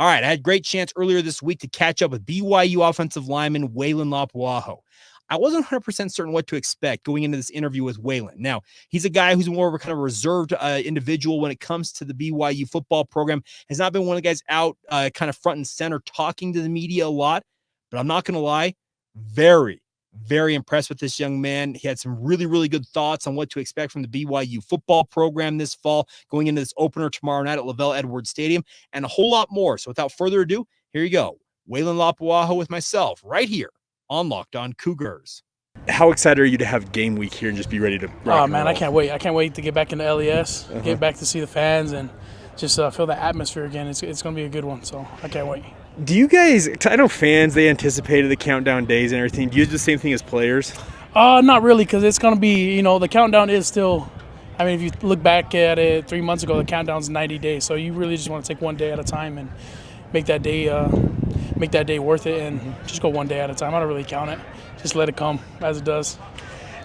All right, I had a great chance earlier this week to catch up with BYU offensive lineman Weylin Lapuaho. I wasn't 100% certain what to expect going into this interview with Weylin. Now, he's a guy who's more of a kind of reserved individual when it comes to the BYU football program. Has not been one of the guys out kind of front and center talking to the media a lot. But I'm not going to lie, very, very impressed with this young man. He had some really, really good thoughts on what to expect from the BYU football program this fall, going into this opener tomorrow night at LaVell Edwards Stadium, and a whole lot more. So without further ado, here you go. Weylin Lapuaho with myself right here on Locked On Cougars. How excited are you to have game week here and just be ready to rock and roll? I can't wait. I can't wait to get back into LES, get back to see the fans, and just feel the atmosphere again. It's going to be a good one, so I can't wait. Do you guys – I know fans, they anticipated the countdown days and everything. Do you do the same thing as players? Not really, because it's going to be, the countdown is still – I mean, if you look back at it 3 months ago, the countdown's 90 days. So you really just want to take one day at a time and make that day worth it, and just go one day at a time. I don't really count it. Just let it come as it does.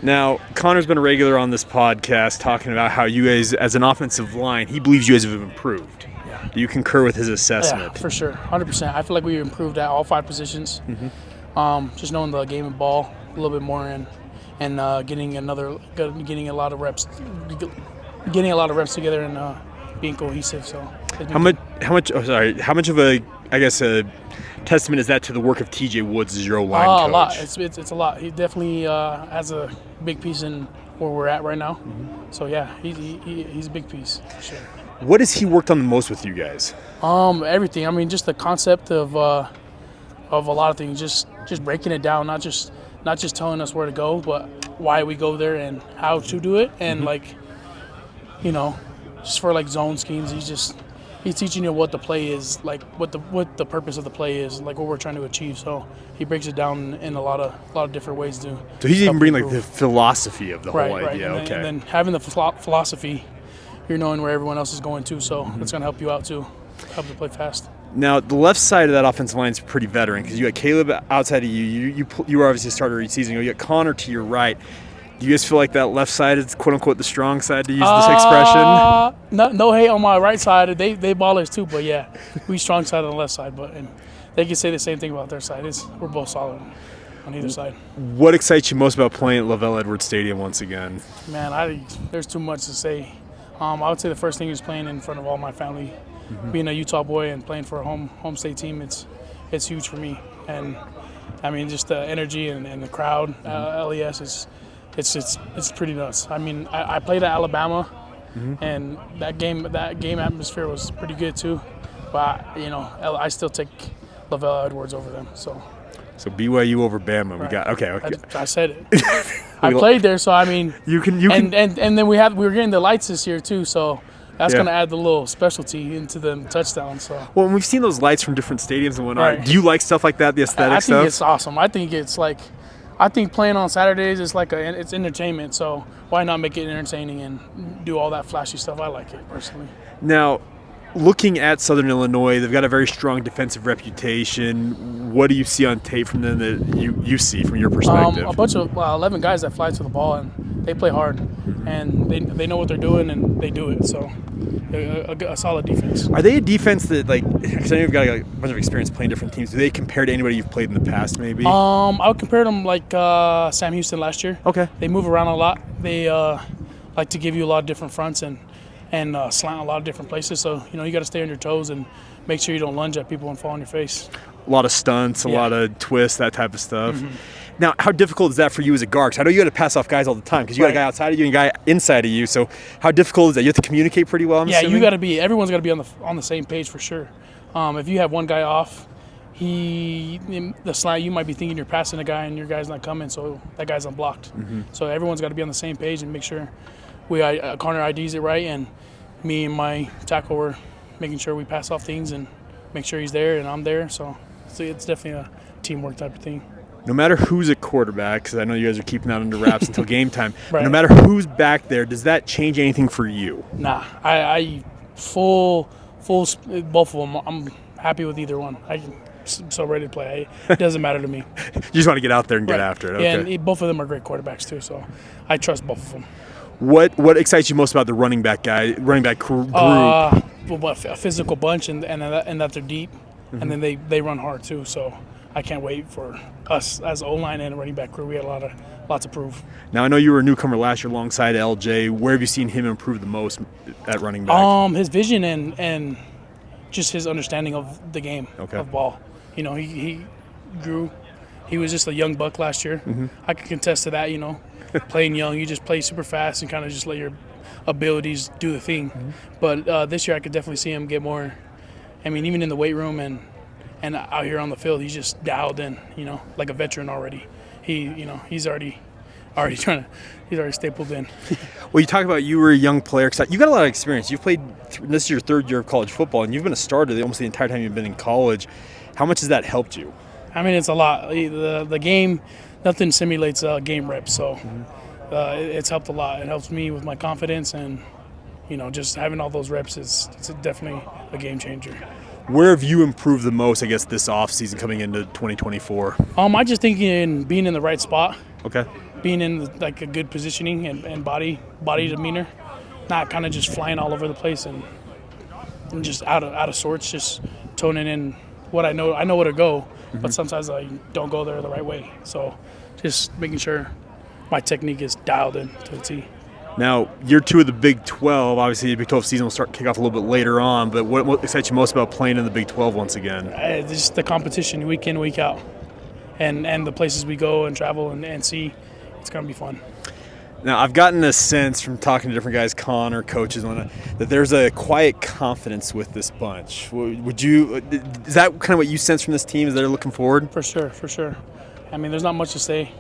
Now, Connor's been a regular on this podcast talking about how you guys, as an offensive line, he believes you guys have improved. Yeah. Do you concur with his assessment? Yeah, for sure, 100%. I feel like we improved at all 5 positions. Just knowing the game and ball a little bit more, and getting a lot of reps together and being cohesive. So how much of a testament is that to the work of TJ Woods as your line coach? A lot. It's a lot. He definitely has a big piece in where we're at right now. So yeah, he's a big piece for sure. What has he worked on the most with you guys? Everything. I mean, just the concept of a lot of things. Just breaking it down, not just telling us where to go, but why we go there and how to do it, and just for like zone schemes, he's teaching you what the play is, like what the purpose of the play is, like what we're trying to achieve. So he breaks it down in a lot of different ways to. So he's even bringing like the philosophy of the whole idea. Right. And then having the philosophy, you're knowing where everyone else is going too. So it's going to help you out too, help you play fast. Now, the left side of that offensive line is pretty veteran because you got Caleb outside of you. You were obviously a starter each season. You got Connor to your right. Do you guys feel like that left side is quote unquote the strong side, to use this expression? No hate on my right side. They ballers too, but yeah, we strong side on the left side. And they can say the same thing about their side. We're both solid on either side. What excites you most about playing at LaVell Edwards Stadium once again? Man, there's too much to say. I would say the first thing is playing in front of all my family. Being a Utah boy and playing for a home state team, it's huge for me. And I mean, just the energy and the crowd, LES is. It's pretty nuts. I mean, I played at Alabama, and that game atmosphere was pretty good too. But I still take LaVell Edwards over them. So BYU over Bama. We got okay. I said it. I played there, so I mean, you can. And then we were getting the lights this year too, so that's going to add the little specialty into the touchdown. So and we've seen those lights from different stadiums and whatnot. Right. Do you like stuff like that? The aesthetic stuff? I think it's awesome. I think playing on Saturdays is it's entertainment, so why not make it entertaining and do all that flashy stuff? I like it personally. Now, looking at Southern Illinois, they've got a very strong defensive reputation. What do you see on tape from them that you see from your perspective? A bunch of 11 guys that fly to the ball, and they play hard, and they know what they're doing, and they do it. So a solid defense. Are they a defense that, because I know you've got a bunch of experience playing different teams, do they compare to anybody you've played in the past maybe? I would compare them like Sam Houston last year. Okay. They move around a lot. They like to give you a lot of different fronts and slant a lot of different places. So, you got to stay on your toes and make sure you don't lunge at people and fall on your face. A lot of stunts, a lot of twists, that type of stuff. Now, how difficult is that for you as a guard? Because I know you got to pass off guys all the time because you got a guy outside of you and a guy inside of you. So how difficult is that? You have to communicate pretty well, I'm assuming? Everyone's got to be on the same page for sure. If you have one guy off, the slant, you might be thinking you're passing a guy and your guy's not coming, so that guy's unblocked. So everyone's got to be on the same page and make sure Connor IDs it right, and me and my tackle were making sure we pass off things and make sure he's there and I'm there. So it's definitely a teamwork type of thing. No matter who's a quarterback, because I know you guys are keeping that under wraps until game time, right. No matter who's back there, does that change anything for you? Nah, I full both of them. I'm happy with either one. I'm so ready to play. It doesn't matter to me. You just want to get out there and get after it. Okay. Yeah, and both of them are great quarterbacks too, so I trust both of them. What excites you most about the running back group? A physical bunch and that they're deep. and then they run hard too. So I can't wait for us as O-line and running back crew. We had a lot to prove. Now, I know you were a newcomer last year alongside LJ. Where have you seen him improve the most at running back? His vision and just his understanding of the game, of ball. You know, he grew. He was just a young buck last year. I can contest to that, you know. Playing young, you just play super fast and kind of just let your abilities do the thing. But this year I could definitely see him get more. I mean, even in the weight room and out here on the field, he's just dialed in, you know, like a veteran already. He's already stapled in. Well, you talk about you were a young player. You got a lot of experience. You've played, this is your third year of college football, and you've been a starter almost the entire time you've been in college. How much has that helped you? I mean, it's a lot. The game, nothing simulates game reps, so it's helped a lot. It helps me with my confidence, and, you know, just having all those reps it's definitely a game changer. Where have you improved the most, I guess, this offseason coming into 2024? I just think in being in the right spot. Okay. Being in like a good positioning and body demeanor, not kind of just flying all over the place and just out of sorts, just toning in what I know where to go, but sometimes I don't go there the right way. So just making sure my technique is dialed in to the T. Now, year 2 of the Big 12, obviously the Big 12 season will kick off a little bit later on, but what excites you most about playing in the Big 12 once again? Just the competition week in, week out, and the places we go and travel and see. It's going to be fun. Now, I've gotten a sense from talking to different guys, Connor, coaches, and whatnot, that there's a quiet confidence with this bunch. Is that kind of what you sense from this team as they're looking forward? For sure. I mean, there's not much to say.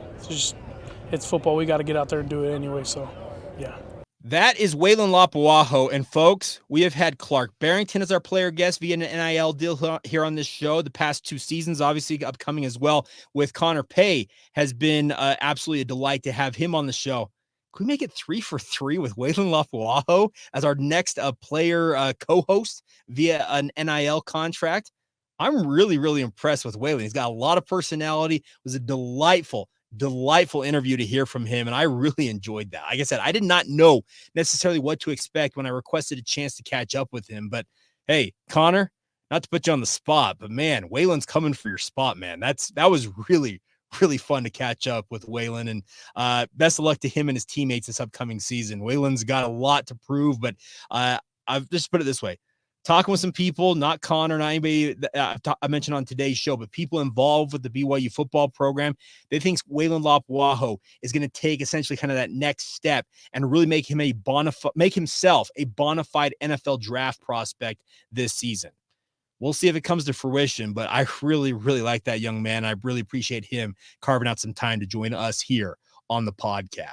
It's football. We got to get out there and do it anyway, so, yeah. That is Weylin Lapuaho. And folks, we have had Clark Barrington as our player guest via an NIL deal here on this show the past 2 seasons, obviously upcoming as well with Connor Pay. Has been absolutely a delight to have him on the show. Can we make it 3 for 3 with Weylin Lapuaho as our next player co-host via an NIL contract? I'm really, really impressed with Weylin. He's got a lot of personality. It was a delightful interview to hear from him, and I really enjoyed that. Like I said, I did not know necessarily what to expect when I requested a chance to catch up with him, but hey, Connor, not to put you on the spot, but man, Weylin's coming for your spot, man. That was really fun to catch up with Weylin, and best of luck to him and his teammates this upcoming season. Weylin's got a lot to prove, but I've just put it this way. Talking with some people, not Connor, not anybody that I mentioned on today's show, but people involved with the BYU football program, they think Weylin Lapuaho is going to take essentially kind of that next step and really make himself a bona fide NFL draft prospect this season. We'll see if it comes to fruition, but I really, really like that young man. I really appreciate him carving out some time to join us here on the podcast.